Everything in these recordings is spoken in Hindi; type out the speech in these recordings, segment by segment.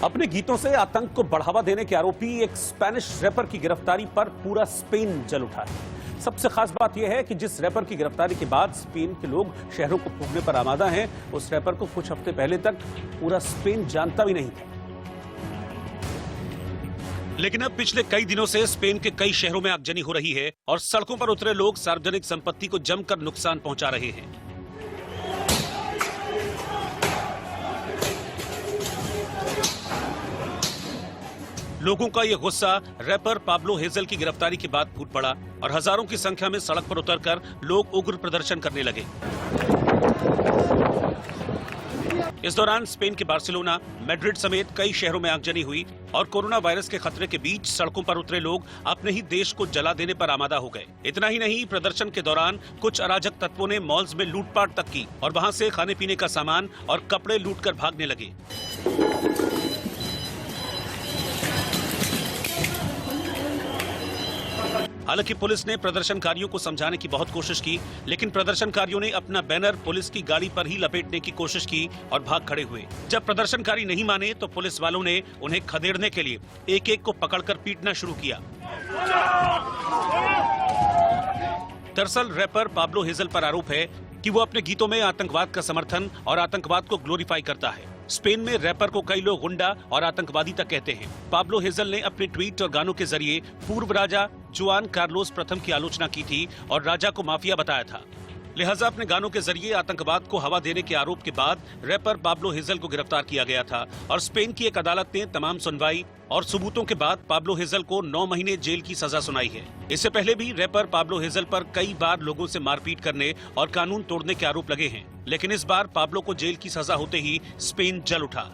अपने गीतों से आतंक को बढ़ावा देने के आरोपी एक स्पेनिश रैपर की गिरफ्तारी पर पूरा स्पेन जल उठा है। सबसे खास बात यह है कि जिस रैपर की गिरफ्तारी के बाद स्पेन के लोग शहरों को फूंकने पर आमादा हैं, उस रैपर को कुछ हफ्ते पहले तक पूरा स्पेन जानता भी नहीं था। लेकिन अब पिछले कई दिनों से स्पेन के कई शहरों में आगजनी हो रही है और सड़कों पर उतरे लोग सार्वजनिक संपत्ति को जमकर नुकसान पहुंचा रहे हैं। लोगों का यह गुस्सा रैपर पाब्लो हेजल की गिरफ्तारी के बाद फूट पड़ा और हजारों की संख्या में सड़क पर उतरकर लोग उग्र प्रदर्शन करने लगे। इस दौरान स्पेन के बार्सिलोना, मैड्रिड समेत कई शहरों में आगजनी हुई और कोरोना वायरस के खतरे के बीच सड़कों पर उतरे लोग अपने ही देश को जला देने पर आमादा हो गए। इतना ही नहीं, प्रदर्शन के दौरान कुछ अराजक तत्वों ने मॉल्स में लूटपाट तक की और वहां से खाने पीने का सामान और कपड़े लूटकर भागने लगे। हालांकि पुलिस ने प्रदर्शनकारियों को समझाने की बहुत कोशिश की, लेकिन प्रदर्शनकारियों ने अपना बैनर पुलिस की गाड़ी पर ही लपेटने की कोशिश की और भाग खड़े हुए। जब प्रदर्शनकारी नहीं माने तो पुलिस वालों ने उन्हें खदेड़ने के लिए एक एक को पकड़कर पीटना शुरू किया। दरअसल रैपर पाब्लो हेजल पर आरोप है कि वो अपने गीतों में आतंकवाद का समर्थन और आतंकवाद को ग्लोरीफाई करता है। स्पेन में रैपर को कई लोग गुंडा और आतंकवादी तक कहते हैं। पाब्लो हेजल ने अपने ट्वीट और गानों के जरिए पूर्व राजा जुआन कार्लोस प्रथम की आलोचना की थी और राजा को माफिया बताया था। लिहाजा अपने गानों के जरिए आतंकवाद को हवा देने के आरोप के बाद रैपर पाब्लो हेजल को गिरफ्तार किया गया था और स्पेन की एक अदालत ने तमाम सुनवाई और सबूतों के बाद पाब्लो हेजल को 9 महीने जेल की सजा सुनाई है। इससे पहले भी रैपर पाब्लो हेजल पर कई बार लोगों से मारपीट करने और कानून तोड़ने के आरोप लगे हैं, लेकिन इस बार पाब्लो को जेल की सजा होते ही स्पेन जल उठा।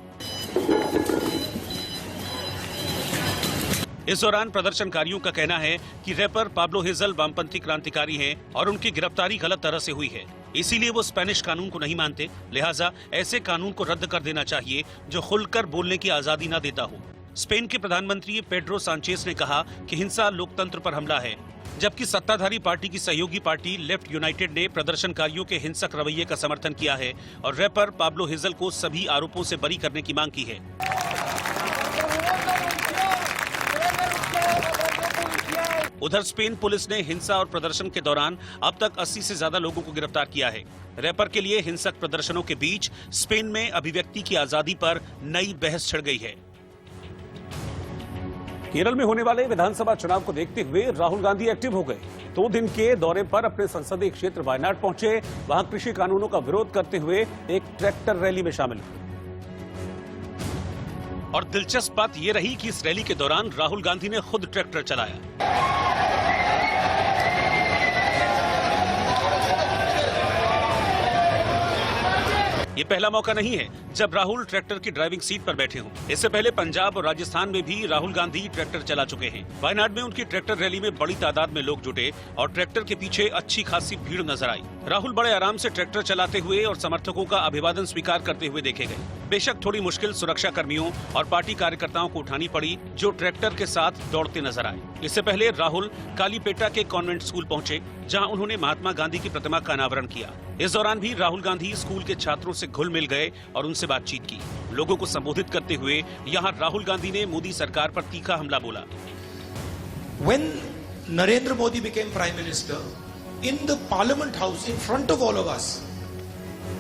इस दौरान प्रदर्शनकारियों का कहना है कि रैपर पाब्लो हेजल वामपंथी क्रांतिकारी हैं और उनकी गिरफ्तारी गलत तरह से हुई है, इसीलिए वो स्पेनिश कानून को नहीं मानते। लिहाजा ऐसे कानून को रद्द कर देना चाहिए जो खुलकर बोलने की आजादी न देता हो। स्पेन के प्रधानमंत्री पेड्रो सांचेस ने कहा कि हिंसा लोकतंत्र पर हमला है, जबकि सत्ताधारी पार्टी की सहयोगी पार्टी लेफ्ट यूनाइटेड ने प्रदर्शनकारियों के हिंसक रवैये का समर्थन किया है और रैपर पाब्लो हेजल को सभी आरोपों से बरी करने की मांग की है। उधर स्पेन पुलिस ने हिंसा और प्रदर्शन के दौरान अब तक 80 से ज्यादा लोगों को गिरफ्तार किया है। रैपर के लिए हिंसक प्रदर्शनों के बीच स्पेन में अभिव्यक्ति की आजादी पर नई बहस छिड़ गई है। केरल में होने वाले विधानसभा चुनाव को देखते हुए राहुल गांधी एक्टिव हो गए। 2 दिन के दौरे पर अपने संसदीय क्षेत्र वायनाड पहुंचे। वहां कृषि कानूनों का विरोध करते हुए एक ट्रैक्टर रैली में शामिल हुए। और दिलचस्प बात यह रही कि इस रैली के दौरान राहुल गांधी ने खुद ट्रैक्टर चलाया। ये पहला मौका नहीं है जब राहुल ट्रैक्टर की ड्राइविंग सीट पर बैठे हों। इससे पहले पंजाब और राजस्थान में भी राहुल गांधी ट्रैक्टर चला चुके हैं। वायनाड में उनकी ट्रैक्टर रैली में बड़ी तादाद में लोग जुटे और ट्रैक्टर के पीछे अच्छी खासी भीड़ नजर आई। राहुल बड़े आराम से ट्रैक्टर चलाते हुए और समर्थकों का अभिवादन स्वीकार करते हुए देखे गए। बेशक थोड़ी मुश्किल सुरक्षा कर्मियों और पार्टी कार्यकर्ताओं को उठानी पड़ी, जो ट्रैक्टर के साथ दौड़ते नजर आए। इससे पहले राहुल कालीपेटा के कॉन्वेंट स्कूल पहुंचे, जहां उन्होंने महात्मा गांधी की प्रतिमा का अनावरण किया। इस दौरान भी राहुल गांधी स्कूल के छात्रों से घुल मिल गए और उनसे बातचीत की। लोगों को संबोधित करते हुए यहां राहुल गांधी ने मोदी सरकार पर तीखा हमला बोला। When Narendra Modi became Prime Minister, in the Parliament House, in front of all of us,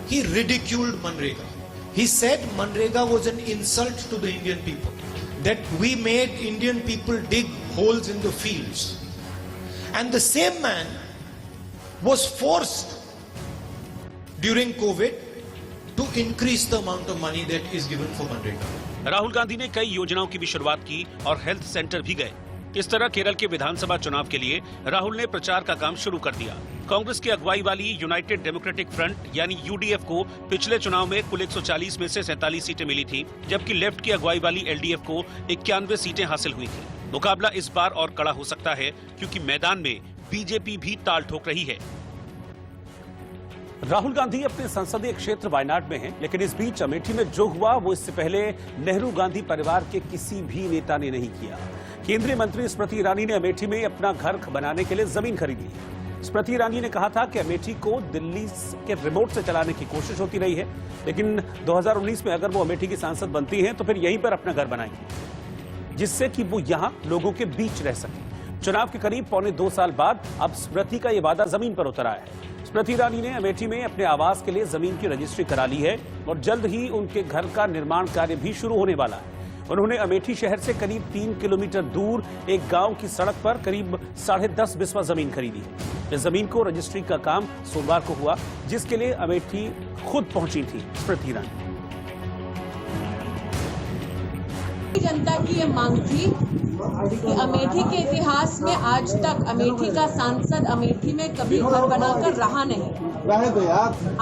he ridiculed Manrega. He said Manrega was an insult to the Indian people, that we made Indian people dig holes in the fields. And the same man was forced during COVID to increase the amount of money that is given for Manrega. Rahul Gandhi ने कई योजनाओं की भी शुरुआत की और हेल्थ सेंटर भी गए। इस तरह केरल के विधानसभा चुनाव के लिए राहुल ने प्रचार का काम शुरू कर दिया। कांग्रेस की अगुवाई वाली यूनाइटेड डेमोक्रेटिक फ्रंट यानी यूडीएफ को पिछले चुनाव में कुल 140 में से 47 सीटें मिली थी, जबकि लेफ्ट की अगुवाई वाली एलडीएफ को 91 सीटें हासिल हुई थी। मुकाबला इस बार और कड़ा हो सकता है क्योंकि मैदान में बीजेपी भी ताल ठोक रही है। राहुल गांधी अपने संसदीय क्षेत्र वायनाड में हैं, लेकिन इस बीच अमेठी में जो हुआ वो इससे पहले नेहरू गांधी परिवार के किसी भी नेता ने नहीं किया। केंद्रीय मंत्री स्मृति ईरानी ने अमेठी में अपना घर बनाने के लिए जमीन खरीद ली। स्मृति ईरानी ने कहा था कि अमेठी को दिल्ली के रिमोट से चलाने की कोशिश होती रही है, लेकिन 2019 में अगर वो अमेठी की सांसद बनती हैं तो फिर यहीं पर अपना घर बनाएंगी, जिससे कि वो यहां लोगों के बीच रह सके। चुनाव के करीब पौने 2 साल बाद अब स्मृति का ये वादा जमीन पर उतर आया है। स्मृति ईरानी ने अमेठी में अपने आवास के लिए जमीन की रजिस्ट्री करा ली है और जल्द ही उनके घर का निर्माण कार्य भी शुरू होने वाला है। उन्होंने अमेठी शहर से करीब 3 किलोमीटर दूर एक गांव की सड़क पर करीब 10.5 बिस्वा जमीन खरीदी है। इस जमीन को रजिस्ट्री का काम सोमवार को हुआ, जिसके लिए अमेठी खुद पहुंची थी स्मृति ईरानी। जनता की ये मांग थी कि अमेठी के इतिहास में आज तक अमेठी का सांसद अमेठी में कभी घर बनाकर रहा नहीं।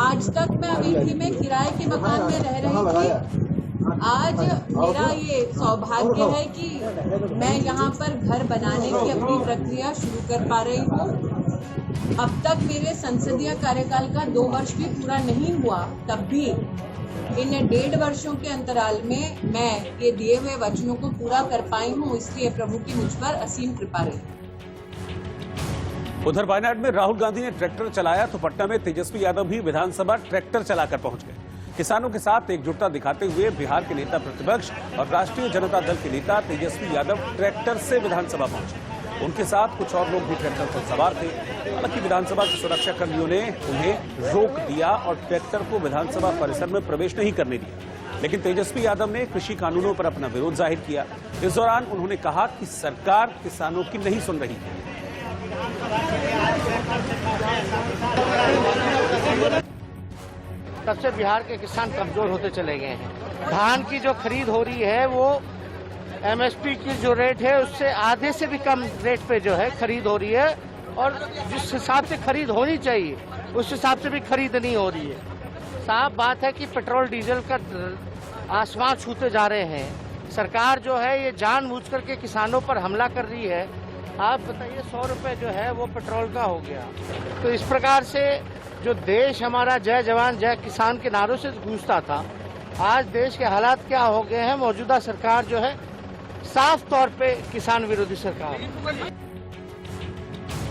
आज तक मैं अमेठी में किराए के मकान में रह रही थी। आज मेरा ये सौभाग्य है कि मैं यहाँ पर घर बनाने की अपनी प्रक्रिया शुरू कर पा रही हूँ। अब तक मेरे संसदीय कार्यकाल का 2 वर्ष भी पूरा नहीं हुआ, तब भी इन 1.5 वर्षों के अंतराल में मैं ये दिए हुए वचनों को पूरा कर पाई हूँ, इसलिए प्रभु की मुझ पर असीम कृपा रही। उधर वायनाड में राहुल गांधी ने ट्रैक्टर चलाया तो पटना में तेजस्वी यादव भी विधानसभा ट्रैक्टर चलाकर पहुंच गए। किसानों के साथ एकजुटता दिखाते हुए बिहार के नेता प्रतिपक्ष और राष्ट्रीय जनता दल के नेता तेजस्वी यादव ट्रैक्टर से विधानसभा पहुंचे। उनके साथ कुछ और लोग भी ट्रैक्टर पर सवार थे। हालांकि विधानसभा के सुरक्षा कर्मियों ने उन्हें रोक दिया और ट्रैक्टर को विधानसभा परिसर में प्रवेश नहीं करने दिया। लेकिन तेजस्वी यादव ने कृषि कानूनों पर अपना विरोध जाहिर किया। इस दौरान उन्होंने कहा कि सरकार किसानों की नहीं सुन रही है। तब से बिहार के किसान कमजोर होते चले गए हैं। धान की जो खरीद हो रही है वो एमएसपी की जो रेट है उससे आधे से भी कम रेट पे जो है खरीद हो रही है, और जिस हिसाब से खरीद होनी चाहिए उस हिसाब से भी खरीद नहीं हो रही है। साफ बात है कि पेट्रोल डीजल का आसमान छूते जा रहे हैं। सरकार जो है ये जानबूझ करके किसानों पर हमला कर रही है। आप बताइए 100 रुपये जो है वो पेट्रोल का हो गया। तो इस प्रकार से जो देश हमारा जय जवान जय किसान के नारों से गूंजता था, आज देश के हालात क्या हो गए हैं। मौजूदा सरकार जो है साफ तौर पे किसान विरोधी सरकार।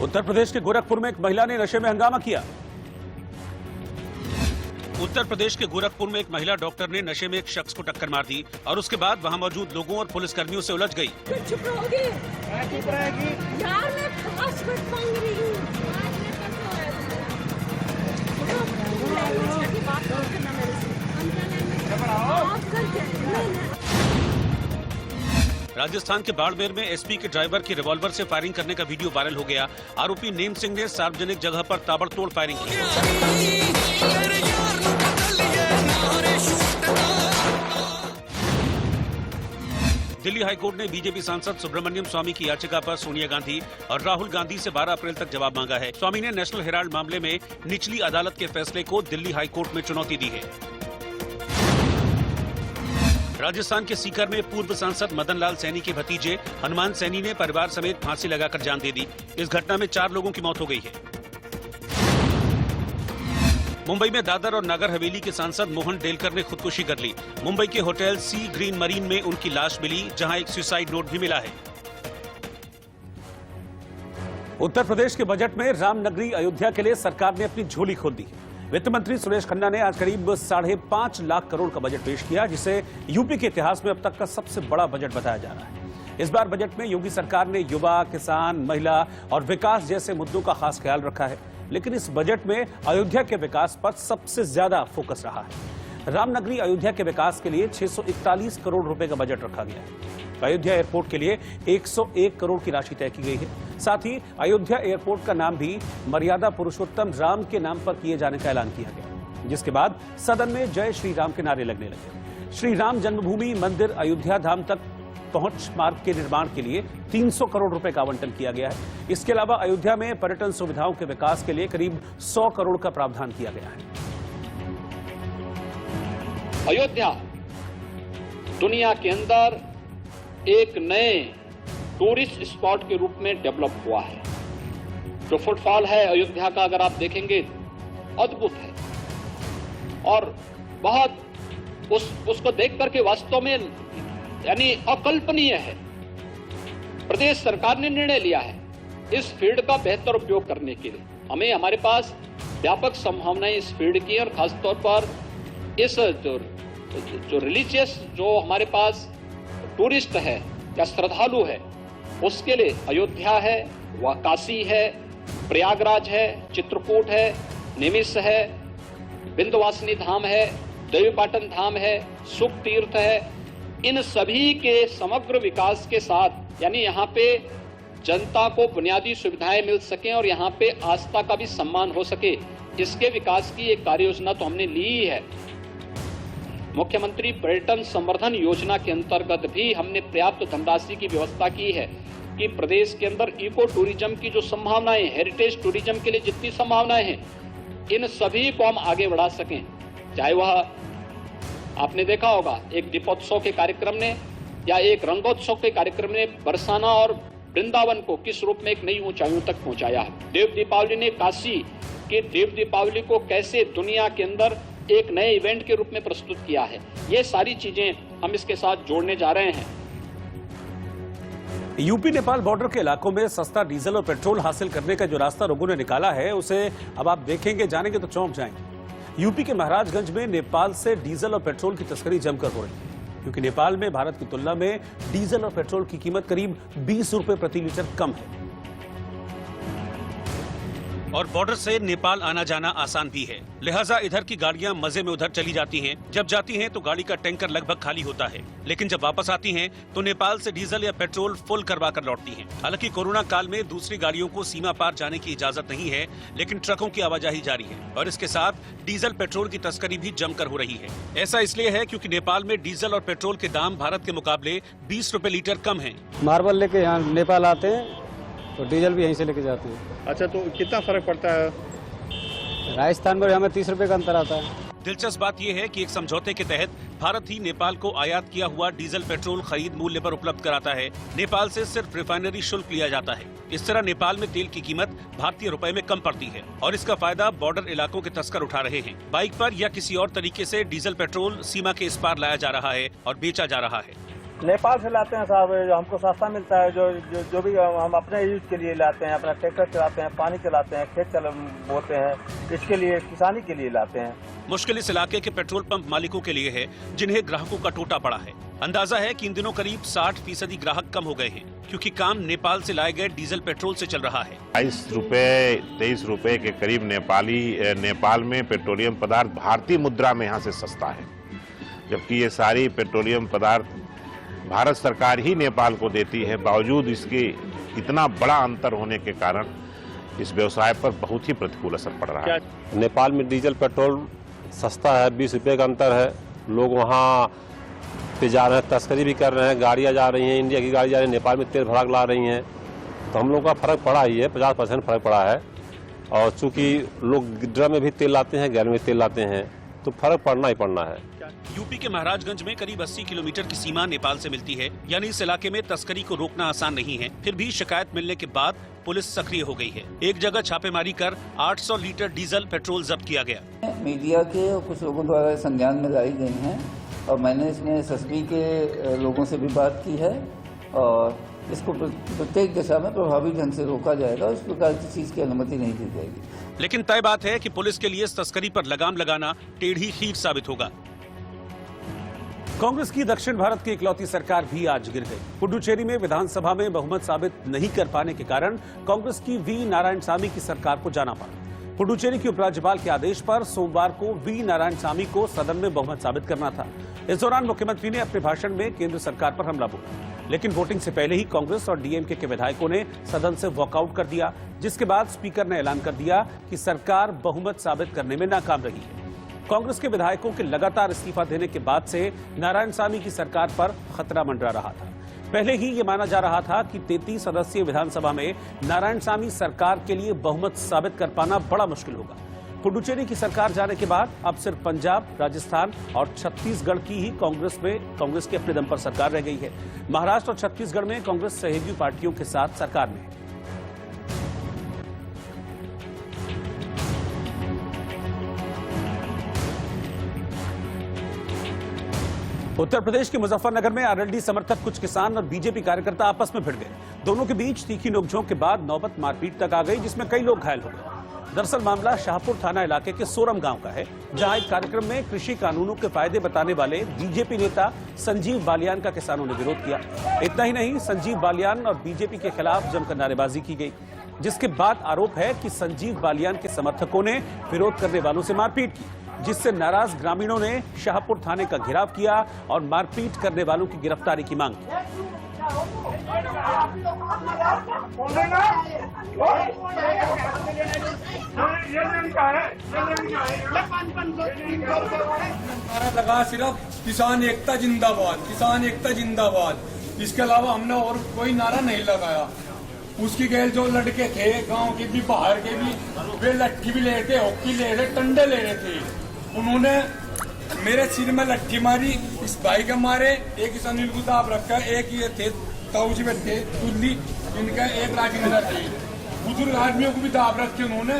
उत्तर प्रदेश के गोरखपुर में एक महिला ने नशे में हंगामा किया। उत्तर प्रदेश के गोरखपुर में एक महिला डॉक्टर ने नशे में एक शख्स को टक्कर मार दी और उसके बाद वहां मौजूद लोगों और पुलिसकर्मियों से उलझ गई। चुप रहोगी? यार मैं 5 मिनट मांग रही हूँ। राजस्थान के बाड़मेर में एसपी के ड्राइवर की रिवॉल्वर से फायरिंग करने का वीडियो वायरल हो गया। आरोपी नेम सिंह ने सार्वजनिक जगह पर ताबड़तोड़ फायरिंग की। दिल्ली हाईकोर्ट ने बीजेपी सांसद सुब्रमण्यम स्वामी की याचिका पर सोनिया गांधी और राहुल गांधी से 12 अप्रैल तक जवाब मांगा है। स्वामी ने नेशनल हेराल्ड मामले में निचली अदालत के फैसले को दिल्ली हाईकोर्ट में चुनौती दी है। राजस्थान के सीकर में पूर्व सांसद मदन लाल सैनी के भतीजे हनुमान सैनी ने परिवार समेत फांसी लगाकर जान दे दी। इस घटना में 4 लोगों की मौत हो गई है। मुंबई में दादर और नागर हवेली के सांसद मोहन डेलकर ने खुदकुशी कर ली। मुंबई के होटल सी ग्रीन मरीन में उनकी लाश मिली, जहां एक सुसाइड नोट भी मिला है। उत्तर प्रदेश के बजट में रामनगरी अयोध्या के लिए सरकार ने अपनी झोली खोल दी। वित्त मंत्री सुरेश खन्ना ने आज करीब 5.5 लाख करोड़ का बजट पेश किया, जिसे यूपी के इतिहास में अब तक का सबसे बड़ा बजट बताया जा रहा है। इस बार बजट में योगी सरकार ने युवा, किसान, महिला और विकास जैसे मुद्दों का खास ख्याल रखा है, लेकिन इस बजट में अयोध्या के विकास पर सबसे ज्यादा फोकस रहा है। रामनगरी अयोध्या के विकास के लिए 641 करोड़ रुपए का बजट रखा गया है। अयोध्या एयरपोर्ट के लिए 101 करोड़ की राशि तय की गई है। साथ ही अयोध्या एयरपोर्ट का नाम भी मर्यादा पुरुषोत्तम राम के नाम पर किए जाने का ऐलान किया गया, जिसके बाद सदन में जय श्री राम के नारे लगने लगे। श्री राम जन्मभूमि मंदिर अयोध्या धाम तक पहुंच मार्ग के निर्माण के लिए 300 करोड़ रुपए का आवंटन किया गया है। इसके अलावा अयोध्या में पर्यटन सुविधाओं के विकास के लिए करीब 100 करोड़ का प्रावधान किया गया है। अयोध्या दुनिया के अंदर एक नए टूरिस्ट स्पॉट के रूप में डेवलप हुआ है। जो फुटफॉल है अयोध्या का, अगर आप देखेंगे, अद्भुत है और बहुत उसको देख करके वास्तव में यानी अकल्पनीय है। प्रदेश सरकार ने निर्णय लिया है इस फील्ड का बेहतर उपयोग करने के लिए। हमें हमारे पास व्यापक संभावनाएं इस फील्ड की, और खासतौर पर इस जो रिलीजियस जो हमारे पास टूरिस्ट है या श्रद्धालु है, उसके लिए अयोध्या है, वह काशी है, प्रयागराज है, चित्रकूट है, निमिष है, विंध्यवासिनी धाम है, देवीपाटन धाम है, सुख तीर्थ है, इन सभी के समग्र विकास के साथ, यानी यहाँ पे जनता को बुनियादी सुविधाएं मिल सकें और यहाँ पे आस्था का भी सम्मान हो सके, इसके विकास की एक कार्य योजना तो हमने ली ही है। मुख्यमंत्री पर्यटन संवर्धन योजना के अंतर्गत भी हमने पर्याप्त धनराशि की व्यवस्था की है कि प्रदेश के अंदर इको टूरिज्म की जो संभावनाएं, हेरिटेज टूरिज्म के लिए जितनी संभावनाएं हैं, इन सभी को हम आगे बढ़ा सकें। चाहे वह आपने देखा होगा एक दीपोत्सव के कार्यक्रम ने या एक रंगोत्सव के कार्यक्रम ने बरसाना और वृंदावन को किस रूप में एक नई ऊंचाइयों तक पहुंचाया है। देव दीपावली ने काशी के देव दीपावली को कैसे दुनिया के अंदर एक नए इवेंट के रूप में प्रस्तुत किया है, ये सारी चीजें हम इसके साथ जोड़ने जा रहे हैं। यूपी नेपाल बॉर्डर के इलाकों में सस्ता डीजल और पेट्रोल हासिल करने का जो रास्ता लोगों ने निकाला है, उसे अब आप देखेंगे, जानेंगे तो चौंक जाएंगे। यूपी के महाराजगंज में नेपाल से डीजल और पेट्रोल की तस्करी जमकर हो रही है, क्योंकि नेपाल में भारत की तुलना में डीजल और पेट्रोल की कीमत करीब 20 रुपए प्रति लीटर कम है और बॉर्डर से नेपाल आना जाना आसान भी है। लिहाजा इधर की गाड़ियां मजे में उधर चली जाती हैं। जब जाती हैं तो गाड़ी का टैंकर लगभग खाली होता है, लेकिन जब वापस आती हैं तो नेपाल से डीजल या पेट्रोल फुल करवा कर लौटती हैं। हालांकि कोरोना काल में दूसरी गाड़ियों को सीमा पार जाने की इजाजत नहीं है, लेकिन ट्रकों की आवाजाही जारी है और इसके साथ डीजल पेट्रोल की तस्करी भी जमकर हो रही है। ऐसा इसलिए है क्योंकि नेपाल में डीजल और पेट्रोल के दाम भारत के मुकाबले 20 रुपए लीटर कम है। मार्बल लेके यहाँ नेपाल आते हैं तो डीजल भी यहीं से लेके जाते हैं। अच्छा, तो कितना फर्क पड़ता है? राजस्थान में हमें 30 रुपए का अंतर आता है। दिलचस्प बात यह है कि एक समझौते के तहत भारत ही नेपाल को आयात किया हुआ डीजल पेट्रोल खरीद मूल्य पर उपलब्ध कराता है। नेपाल से सिर्फ रिफाइनरी शुल्क लिया जाता है। इस तरह नेपाल में तेल की कीमत भारतीय रुपए में कम पड़ती है और इसका फायदा बॉर्डर इलाकों के तस्कर उठा रहे हैं। बाइक पर या किसी और तरीके से डीजल पेट्रोल सीमा के इस पार लाया जा रहा है और बेचा जा रहा है। नेपाल से लाते हैं साहब, हमको सस्ता मिलता है। जो भी हम अपने यूज के लिए लाते हैं, अपना ट्रैक्टर चलाते हैं, पानी चलाते हैं, खेत बोते हैं, इसके लिए किसानी के लिए लाते हैं। मुश्किल इस इलाके के पेट्रोल पंप मालिकों के लिए है जिन्हें ग्राहकों का टोटा पड़ा है। अंदाजा है कि इन दिनों करीब 60% ग्राहक कम हो गए हैं क्योंकि काम नेपाल से लाए गए डीजल पेट्रोल से चल रहा है। 23 रुपए के करीब नेपाल में पेट्रोलियम पदार्थ भारतीय मुद्रा में यहाँ से सस्ता है, जबकि ये सारी पेट्रोलियम पदार्थ भारत सरकार ही नेपाल को देती है। बावजूद इसके इतना बड़ा अंतर होने के कारण इस व्यवसाय पर बहुत ही प्रतिकूल असर पड़ रहा है। नेपाल में डीजल पेट्रोल सस्ता है, 20 रुपए का अंतर है। लोग वहाँ पे जा रहे हैं, तस्करी भी कर रहे हैं, गाड़ियाँ जा रही हैं, इंडिया की गाड़ी जा रही है, नेपाल में तेल भड़ाक ला रही हैं। तो हम लोग का फर्क पड़ा ही है, 50% फर्क पड़ा है। और चूंकि लोग ड्रम में भी तेल लाते हैं, गैलन में तेल लाते हैं, तो फर्क पड़ना ही पड़ना है। यूपी के महाराजगंज में करीब 80 किलोमीटर की सीमा नेपाल से मिलती है, यानी इस इलाके में तस्करी को रोकना आसान नहीं है। फिर भी शिकायत मिलने के बाद पुलिस सक्रिय हो गई है। एक जगह छापेमारी कर 800 लीटर डीजल पेट्रोल जब्त किया गया। मीडिया के और कुछ लोगों द्वारा संज्ञान में लाई गई हैं और मैंने इसमें एसएसबी के लोगों से भी बात की है और इसको प्रत्येक दिशा में प्रभावी ढंग से रोका जाएगा। उस प्रकार की चीज की अनुमति नहीं दी जाएगी। लेकिन तय बात है कि पुलिस के लिए इस तस्करी पर लगाम लगाना टेढ़ी खीर साबित होगा। कांग्रेस की दक्षिण भारत की इकलौती सरकार भी आज गिर गई। पुडुचेरी में विधानसभा में बहुमत साबित नहीं कर पाने के कारण कांग्रेस की वी नारायणसामी की सरकार को जाना पड़ा। पुडुचेरी के उपराज्यपाल के आदेश पर सोमवार को वी नारायणसामी को सदन में बहुमत साबित करना था। इस दौरान मुख्यमंत्री ने अपने भाषण में केंद्र सरकार पर हमला बोला, लेकिन वोटिंग से पहले ही कांग्रेस और डीएमके के विधायकों ने सदन से वॉकआउट कर दिया, जिसके बाद स्पीकर ने ऐलान कर दिया कि सरकार बहुमत साबित करने में नाकाम रही है। कांग्रेस के विधायकों के लगातार इस्तीफा देने के बाद से नारायणसामी की सरकार पर खतरा मंडरा रहा था। पहले ही ये माना जा रहा था कि 33 सदस्यीय विधानसभा में नारायणसामी सरकार के लिए बहुमत साबित कर पाना बड़ा मुश्किल होगा। पुडुचेरी की सरकार जाने के बाद अब सिर्फ पंजाब, राजस्थान और छत्तीसगढ़ की ही कांग्रेस के अपने दम पर सरकार रह गई है। महाराष्ट्र और छत्तीसगढ़ में कांग्रेस सहयोगी पार्टियों के साथ सरकार में है। उत्तर प्रदेश के मुजफ्फरनगर में आरएलडी समर्थक कुछ किसान और बीजेपी कार्यकर्ता आपस में भिड़ गए। दोनों के बीच तीखी नोकझोंक के बाद नौबत मारपीट तक आ गई, जिसमें कई लोग घायल हो गए। दरअसल मामला शाहपुर थाना इलाके के सोरम गांव का है, जहां एक कार्यक्रम में कृषि कानूनों के फायदे बताने वाले बीजेपी नेता संजीव बालियान का किसानों ने विरोध किया। इतना ही नहीं, संजीव बालियान और बीजेपी के खिलाफ जमकर नारेबाजी की गई, जिसके बाद आरोप है कि संजीव बालियान के समर्थकों ने विरोध करने वालों से मारपीट की, जिससे नाराज ग्रामीणों ने शाहपुर थाने का घेराव किया और मारपीट करने वालों की गिरफ्तारी की मांग की। लगा सिर्फ किसान एकता जिंदाबाद, किसान एकता जिंदाबाद, इसके अलावा हमने और कोई नारा नहीं लगाया। उसकी गैल जो लड़के थे गांव के भी बाहर के भी, वे लट्ठी भी ले रहे थे, हॉकी ले रहे, टंडे ले रहे थे। उन्होंने मेरे सिर में लट्ठी मारी, इस भाई के मारे, एक इस अनिल को दाब रखा, एक ये थे ताऊजी में थे तुल्ली, इनका एक राजेंद्र थे, बुजुर्ग आदमियों को भी दाब रखे उन्होंने।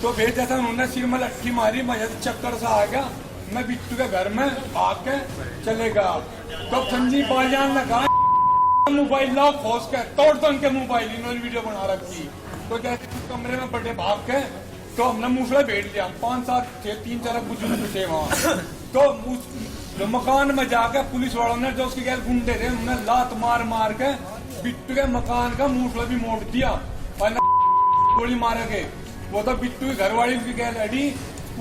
तो फिर जैसा उन्होंने सिर में लट्ठी मारी, मैं चक्कर सा आ गया, मैं बिट्टू के घर में भाग के चलेगा। तो संजीव बालियान ने कहा मोबाइल लाओ, खोस के तोड़ दो उनके मोबाइल, इन्होंने वीडियो बना रखी। तो जैसे कमरे में बड़े भाग के, तो हमने मूसला भेज लिया, 5-7 थे, 3-4 बुजुर्ग थे वहाँ। तो मकान में जाकर पुलिस वालों ने, जो उसके गैर गुंडे थे, उन्होंने लात मार मार के बिट्टू के मकान का मूसला भी मोड़ दिया और गोली मारे गए। वो तो बिट्टू की घरवाली की गैल अड़ी,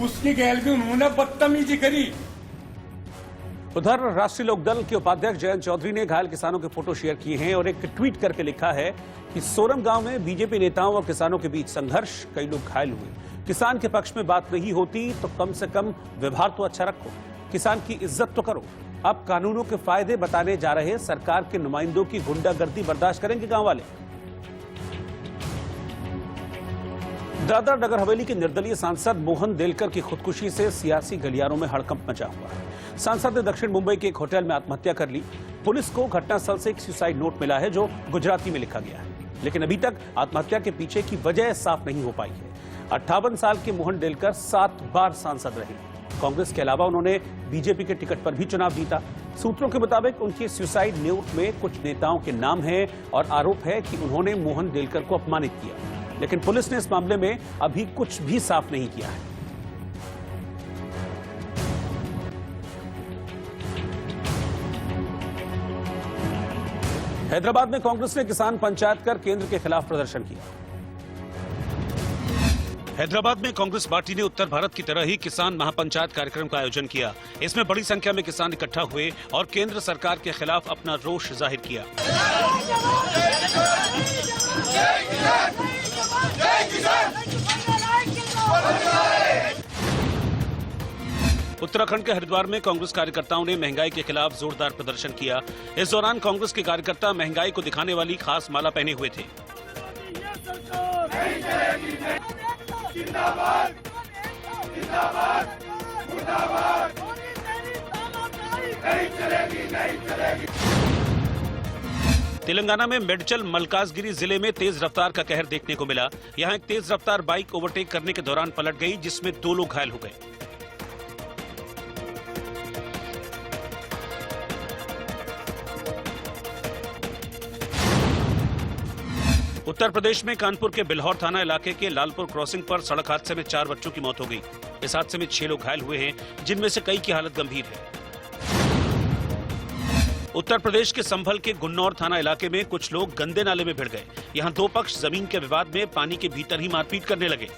उसकी गैल भी उन्होंने बदतमीजी करी। उधर राष्ट्रीय लोकदल के उपाध्यक्ष जयंत चौधरी ने घायल किसानों के फोटो शेयर किए हैं और एक ट्वीट करके लिखा है कि सोरम गांव में बीजेपी नेताओं और किसानों के बीच संघर्ष, कई लोग घायल हुए। किसान के पक्ष में बात नहीं होती तो कम से कम व्यवहार तो अच्छा रखो, किसान की इज्जत तो करो। अब कानूनों के फायदे बताने जा रहे सरकार के नुमाइंदों की गुंडागर्दी बर्दाश्त करेंगे गांव वाले? दादरा नगर हवेली के निर्दलीय सांसद मोहन देलकर की खुदकुशी से सियासी गलियारों में हड़कंप मचा हुआ है। सांसद ने दक्षिण मुंबई के एक होटल में आत्महत्या कर ली। पुलिस को घटनास्थल से एक सुसाइड नोट मिला है जो गुजराती में लिखा गया है, लेकिन अभी तक आत्महत्या के पीछे की वजह साफ नहीं हो पाई है। 58 साल के मोहन देलकर 7 बार सांसद रहे। कांग्रेस के अलावा उन्होंने बीजेपी के टिकट पर भी चुनाव जीता। सूत्रों के मुताबिक उनके सुसाइड नोट में कुछ नेताओं के नाम हैं और आरोप है कि उन्होंने मोहन देलकर को अपमानित किया, लेकिन पुलिस ने इस मामले में अभी कुछ भी साफ नहीं किया है। हैदराबाद में कांग्रेस ने किसान पंचायत कर केंद्र के खिलाफ प्रदर्शन किया। हैदराबाद में कांग्रेस पार्टी ने उत्तर भारत की तरह ही किसान महापंचायत कार्यक्रम का आयोजन किया। इसमें बड़ी संख्या में किसान इकट्ठा हुए और केंद्र सरकार के खिलाफ अपना रोष जाहिर किया। उत्तराखंड के हरिद्वार में कांग्रेस कार्यकर्ताओं ने महंगाई के खिलाफ जोरदार प्रदर्शन किया। इस दौरान कांग्रेस के कार्यकर्ता महंगाई को दिखाने वाली खास माला पहने हुए थे। तेलंगाना में मेडचल मलकाजगिरी जिले में तेज रफ्तार का कहर देखने को मिला। यहां एक तेज रफ्तार बाइक ओवरटेक करने के दौरान पलट गई, जिसमें 2 लोग घायल हो गए। उत्तर प्रदेश में कानपुर के बिल्हौर थाना इलाके के लालपुर क्रॉसिंग पर सड़क हादसे में 4 बच्चों की मौत हो गई। इस हादसे में 6 लोग घायल हुए हैं, जिनमें से कई की हालत गंभीर है। उत्तर प्रदेश के संभल के गुन्नौर थाना इलाके में कुछ लोग गंदे नाले में भिड़ गए। यहां 2 पक्ष जमीन के विवाद में पानी के भीतर ही मारपीट करने लगे।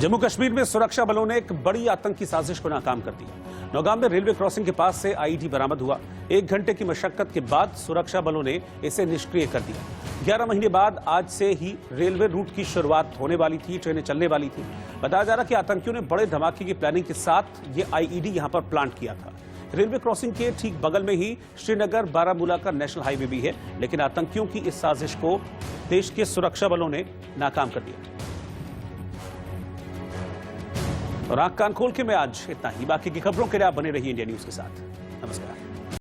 जम्मू कश्मीर में सुरक्षा बलों ने एक बड़ी आतंकी साजिश को नाकाम कर दिया। नौगाम में रेलवे क्रॉसिंग के पास से आईईडी बरामद हुआ। 1 घंटे की मशक्कत के बाद सुरक्षा बलों ने इसे निष्क्रिय कर दिया। 11 महीने बाद आज से ही रेलवे रूट की शुरुआत होने वाली थी, ट्रेनें चलने वाली थी। बताया जा रहा कि आतंकियों ने बड़े धमाके की प्लानिंग के साथ ये आईईडी यहां पर प्लांट किया था। रेलवे क्रॉसिंग के ठीक बगल में ही श्रीनगर बारामूला का नेशनल हाईवे भी है, लेकिन आतंकियों की इस साजिश को देश के सुरक्षा बलों ने नाकाम कर दिया। और आंख कान खोल के मैं आज इतना ही। बाकी की खबरों के लिए आप बने रहिए इंडिया न्यूज के साथ। नमस्कार।